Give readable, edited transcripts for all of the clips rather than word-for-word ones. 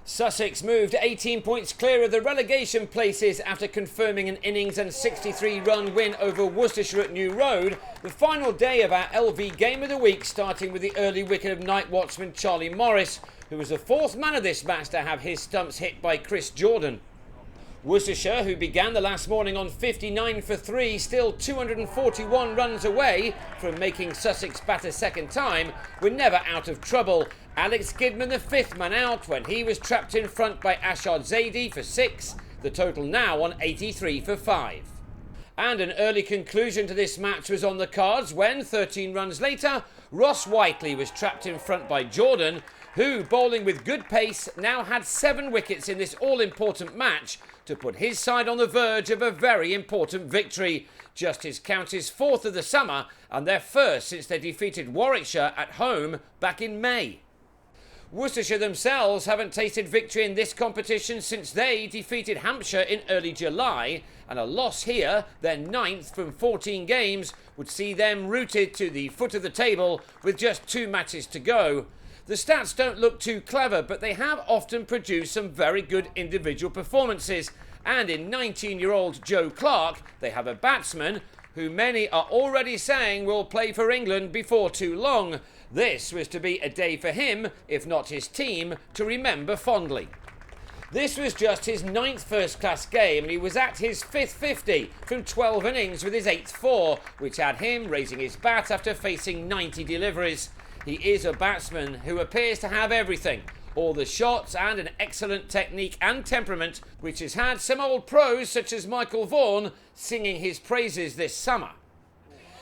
Sussex moved 18 points clear of the relegation places after confirming an innings and 63-run win over Worcestershire at New Road. The final day of our LV Game of the Week, starting with the early wicket of night watchman Charlie Morris, who was the fourth man of this match to have his stumps hit by Chris Jordan. Worcestershire, who began the last morning on 59 for 3, still 241 runs away from making Sussex bat a second time, were never out of trouble. Alex Kidman, the fifth man out, when he was trapped in front by Ashard Zaidi for 6, the total now on 83 for 5. And an early conclusion to this match was on the cards when, 13 runs later, Ross Whiteley was trapped in front by Jordan, who, bowling with good pace, now had 7 wickets in this all-important match to put his side on the verge of a very important victory. Just his county's 4th of the summer and their first since they defeated Warwickshire at home back in May. Worcestershire themselves haven't tasted victory in this competition since they defeated Hampshire in early July, and a loss here, their 9th from 14 games, would see them rooted to the foot of the table with just 2 matches to go. The stats don't look too clever, but they have often produced some very good individual performances, and in 19-year-old Joe Clarke, they have a batsman who many are already saying will play for England before too long. This was to be a day for him, if not his team, to remember fondly. This was just his 9th first-class game, and he was at his 5th 50 from 12 innings with his 8th 4, which had him raising his bat after facing 90 deliveries. He is a batsman who appears to have everything, all the shots and an excellent technique and temperament, which has had some old pros such as Michael Vaughan singing his praises this summer.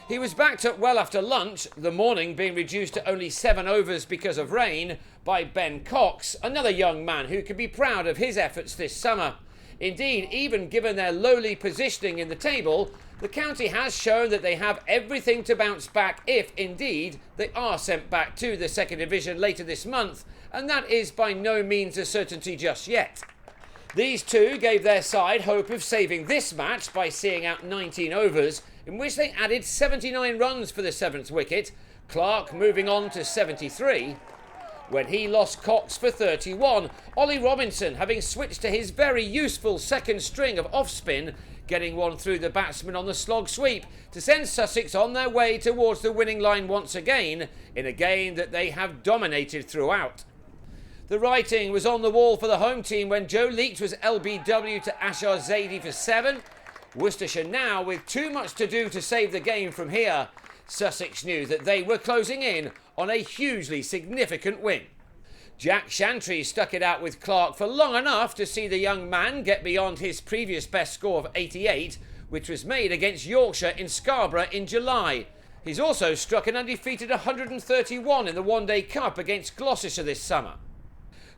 He was backed up well after lunch, the morning being reduced to only 7 overs because of rain, by Ben Cox, another young man who could be proud of his efforts this summer. Indeed, even given their lowly positioning in the table, the county has shown that they have everything to bounce back if, indeed, they are sent back to the second division later this month, and that is by no means a certainty just yet. These two gave their side hope of saving this match by seeing out 19 overs, in which they added 79 runs for the 7th wicket, Clarke moving on to 73. When he lost Cox for 31, Ollie Robinson, having switched to his very useful second string of off-spin, getting one through the batsman on the slog sweep to send Sussex on their way towards the winning line once again, in a game that they have dominated throughout. The writing was on the wall for the home team when Joe Leach was LBW to Ashar Zaidi for 7. Worcestershire now with too much to do to save the game from here. Sussex knew that they were closing in on a hugely significant win. Jack Shantry stuck it out with Clarke for long enough to see the young man get beyond his previous best score of 88, which was made against Yorkshire in Scarborough in July. He's also struck an undefeated 131 in the One Day Cup against Gloucestershire this summer.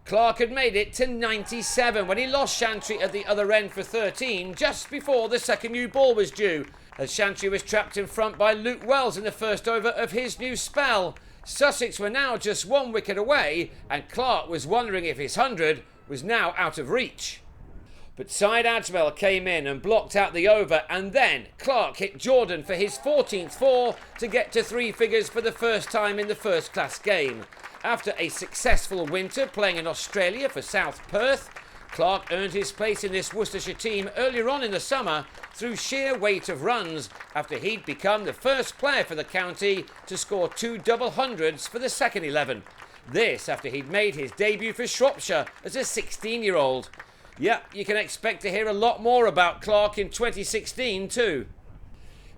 Clarke had made it to 97 when he lost Shantry at the other end for 13 just before the second new ball was due, as Shantry was trapped in front by Luke Wells in the first over of his new spell. Sussex were now just 1 wicket away, and Clarke was wondering if his 100 was now out of reach. But Syed Ajmal came in and blocked out the over, and then Clarke hit Jordan for his 14th 4 to get to 3 figures for the first time in the first-class game. After a successful winter playing in Australia for South Perth, Clarke earned his place in this Worcestershire team earlier on in the summer through sheer weight of runs, after he'd become the first player for the county to score 2 double hundreds for the second 11. This after he'd made his debut for Shropshire as a 16-year-old. Yep, you can expect to hear a lot more about Clarke in 2016 too.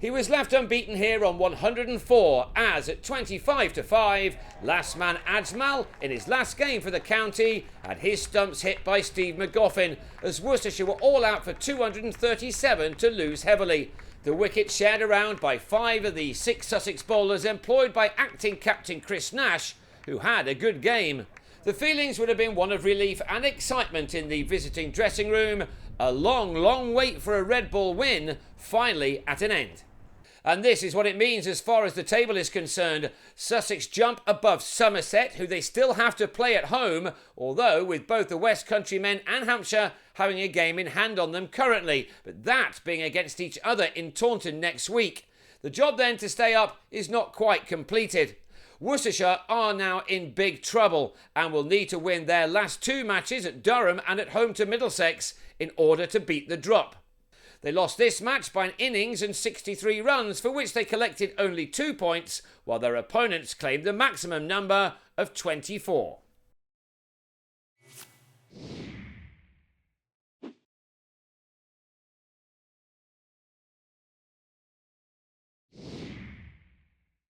He was left unbeaten here on 104 as at 25 to 5, last man Ajmal in his last game for the county had his stumps hit by Steve McGoffin as Worcestershire were all out for 237 to lose heavily. The wicket shared around by 5 of the 6 Sussex bowlers employed by acting captain Chris Nash, who had a good game. The feelings would have been one of relief and excitement in the visiting dressing room. A long wait for a red ball win, finally at an end. And this is what it means as far as the table is concerned. Sussex jump above Somerset, who they still have to play at home, although with both the West Country men and Hampshire having a game in hand on them currently, but that being against each other in Taunton next week. The job then to stay up is not quite completed. Worcestershire are now in big trouble and will need to win their last 2 matches at Durham and at home to Middlesex in order to beat the drop. They lost this match by an innings and 63 runs, for which they collected only 2 points, while their opponents claimed the maximum number of 24.